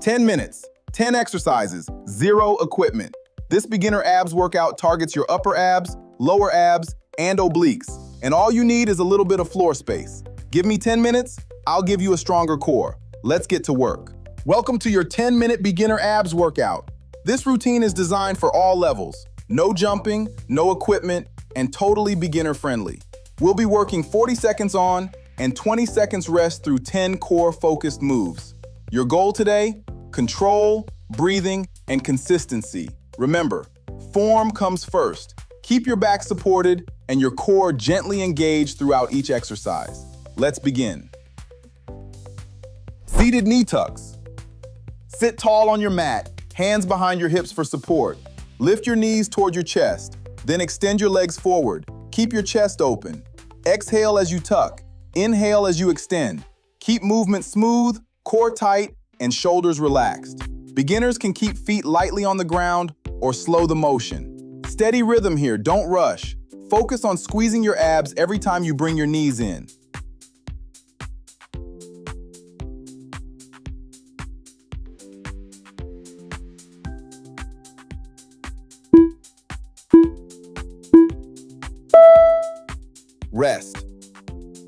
10 minutes, 10 exercises, 0 equipment. This beginner abs workout targets your upper abs, lower abs, and obliques. And all you need is a little bit of floor space. Give me 10 minutes, I'll give you a stronger core. Let's get to work. Welcome to your 10-minute beginner abs workout. This routine is designed for all levels. No jumping, no equipment, and totally beginner friendly. We'll be working 40 seconds on and 20 seconds rest through 10 core focused moves. Your goal today? Control, breathing, and consistency. Remember, form comes first. Keep your back supported and your core gently engaged throughout each exercise. Let's begin. Seated knee tucks. Sit tall on your mat, hands behind your hips for support. Lift your knees toward your chest, then extend your legs forward. Keep your chest open. Exhale as you tuck. Inhale as you extend. Keep movement smooth, core tight, and shoulders relaxed. Beginners can keep feet lightly on the ground or slow the motion. Steady rhythm here, don't rush. Focus on squeezing your abs every time you bring your knees in. Rest.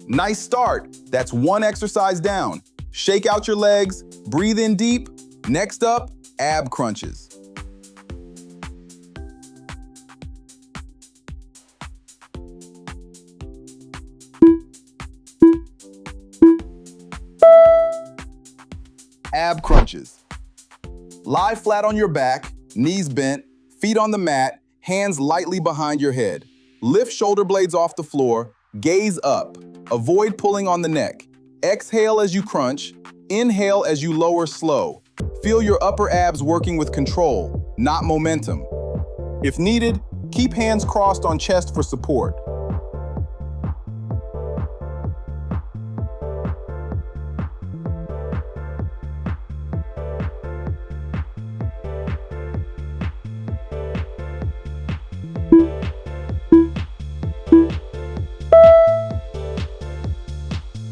Nice start. That's one exercise down. Shake out your legs, breathe in deep. Next up, ab crunches. Ab crunches. Lie flat on your back, knees bent, feet on the mat, hands lightly behind your head. Lift shoulder blades off the floor, gaze up. Avoid pulling on the neck. Exhale as you crunch, inhale as you lower slow. Feel your upper abs working with control, not momentum. If needed, keep hands crossed on chest for support.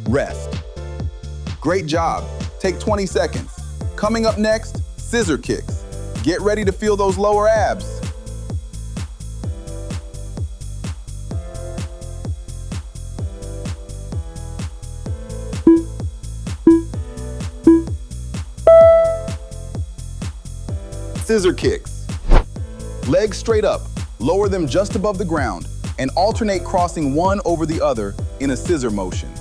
Rest. Great job. Take 20 seconds. Coming up next, scissor kicks. Get ready to feel those lower abs. Scissor kicks. Legs straight up, lower them just above the ground, and alternate crossing one over the other in a scissor motion.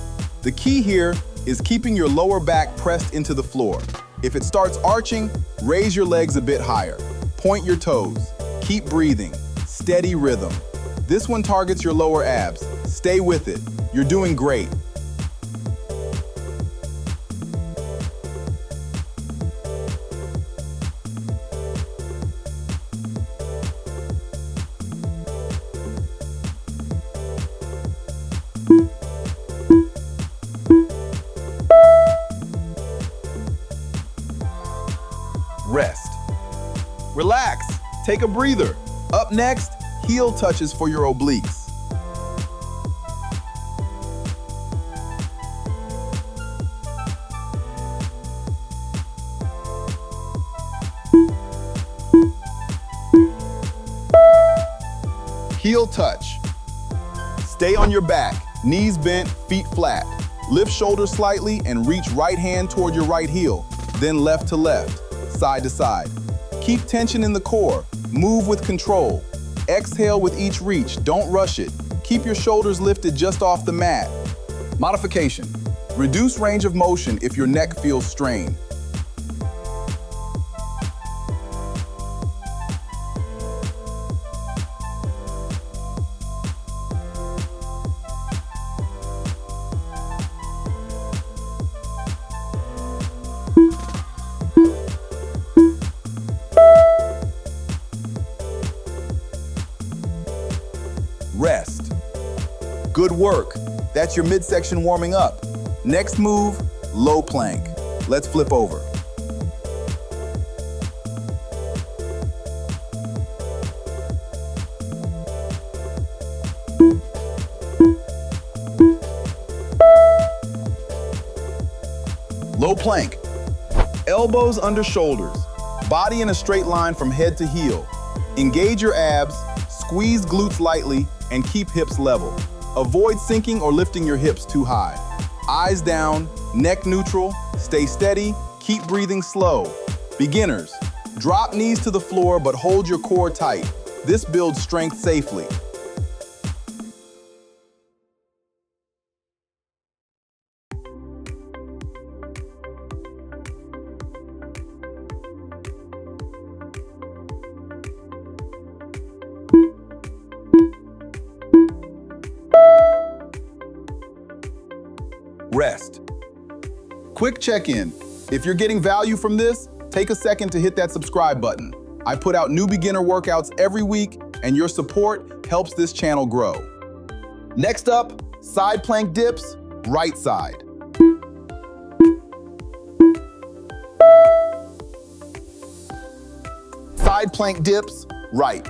The key here is keeping your lower back pressed into the floor. If it starts arching, raise your legs a bit higher. Point your toes. Keep breathing. Steady rhythm. This one targets your lower abs. Stay with it. You're doing great. Rest. Relax. Take a breather. Up next, heel touches for your obliques. Heel touch. Stay on your back, knees bent, feet flat. Lift shoulders slightly and reach right hand toward your right heel, then left to left. Side to side. Keep tension in the core. Move with control. Exhale with each reach. Don't rush it. Keep your shoulders lifted just off the mat. Modification. Reduce range of motion if your neck feels strained. Rest. Good work. That's your midsection warming up. Next move, low plank. Let's flip over. Low plank. Elbows under shoulders, body in a straight line from head to heel. Engage your abs, squeeze glutes lightly, and keep hips level. Avoid sinking or lifting your hips too high. Eyes down, neck neutral, stay steady, keep breathing slow. Beginners, drop knees to the floor but hold your core tight. This builds strength safely. Rest. Quick check-in. If you're getting value from this, take a second to hit that subscribe button. I put out new beginner workouts every week, and your support helps this channel grow. Next up, side plank dips, right side. Side plank dips, right.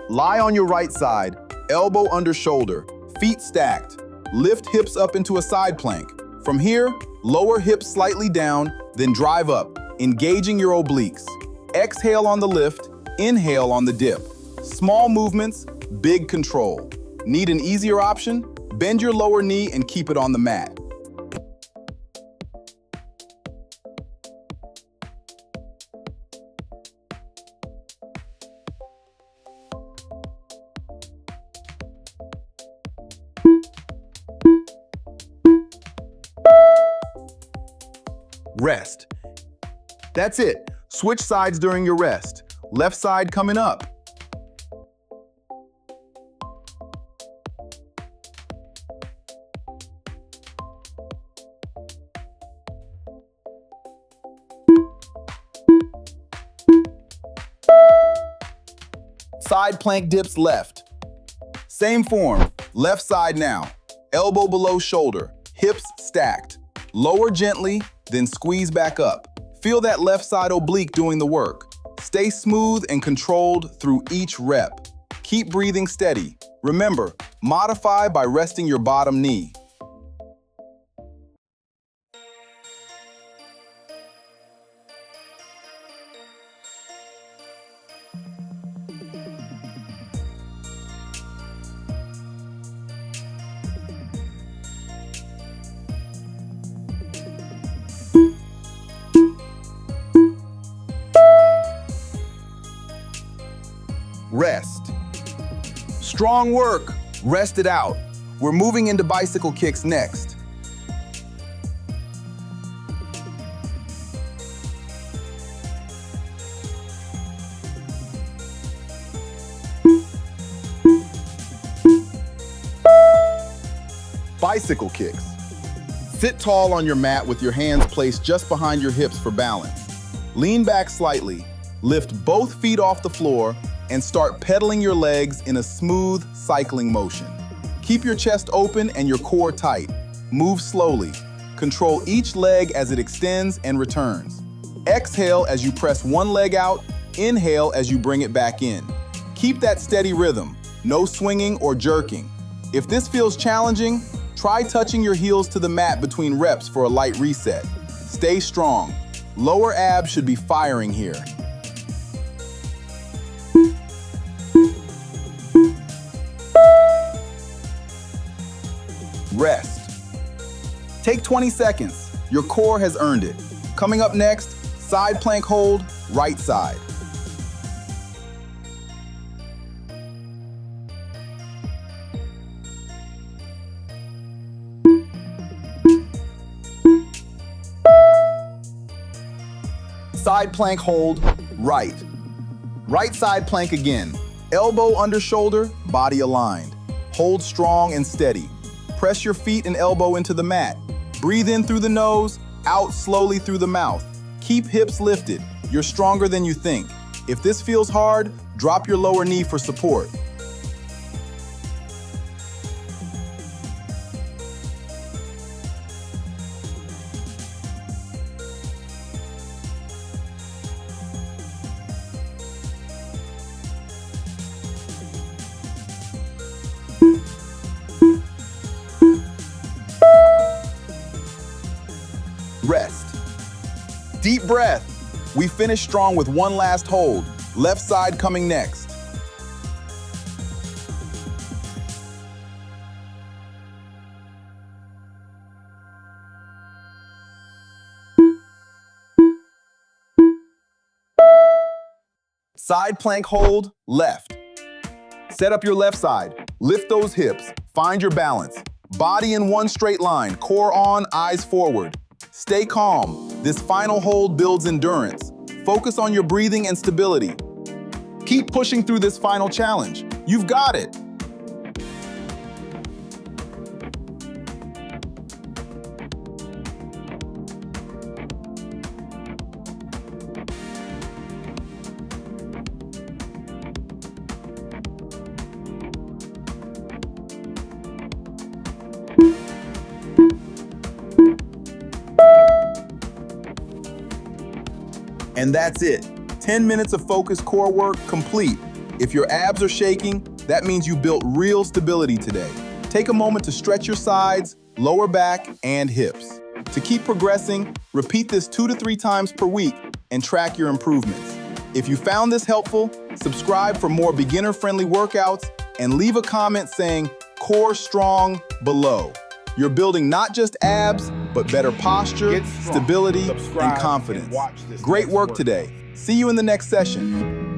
Lie on your right side, elbow under shoulder, feet stacked. Lift hips up into a side plank. From here, lower hips slightly down, then drive up, engaging your obliques. Exhale on the lift, inhale on the dip. Small movements, big control. Need an easier option? Bend your lower knee and keep it on the mat. Rest. That's it. Switch sides during your rest. Left side coming up. Side plank dips left. Same form, left side now. Elbow below shoulder, hips stacked. Lower gently, then squeeze back up. Feel that left side oblique doing the work. Stay smooth and controlled through each rep. Keep breathing steady. Remember, modify by resting your bottom knee. Rest. Strong work, rest it out. We're moving into bicycle kicks next. Bicycle kicks. Sit tall on your mat with your hands placed just behind your hips for balance. Lean back slightly, lift both feet off the floor, and start pedaling your legs in a smooth cycling motion. Keep your chest open and your core tight. Move slowly. Control each leg as it extends and returns. Exhale as you press one leg out, inhale as you bring it back in. Keep that steady rhythm, no swinging or jerking. If this feels challenging, try touching your heels to the mat between reps for a light reset. Stay strong. Lower abs should be firing here. Rest. Take 20 seconds. Your core has earned it. Coming up next, side plank hold, right side. Side plank hold, right. Right side plank again. Elbow under shoulder, body aligned. Hold strong and steady. Press your feet and elbow into the mat. Breathe in through the nose, out slowly through the mouth. Keep hips lifted. You're stronger than you think. If this feels hard, drop your lower knee for support. Rest. Deep Deep breath. We finish strong with one last hold. Left side coming next. Side plank hold, left. Set up your left side. Lift those hips. Find your balance. Body in one straight line, core on, eyes forward. Stay calm. This final hold builds endurance. Focus on your breathing and stability. Keep pushing through this final challenge. You've got it. And that's it. 10 minutes of focused core work complete. If your abs are shaking, that means you built real stability today. Take a moment to stretch your sides, lower back, and hips. To keep progressing, repeat this 2 to 3 times per week and track your improvements. If you found this helpful, subscribe for more beginner-friendly workouts and leave a comment saying "core strong" below. You're building not just abs, but better posture, stability, and confidence. Great work today. See you in the next session.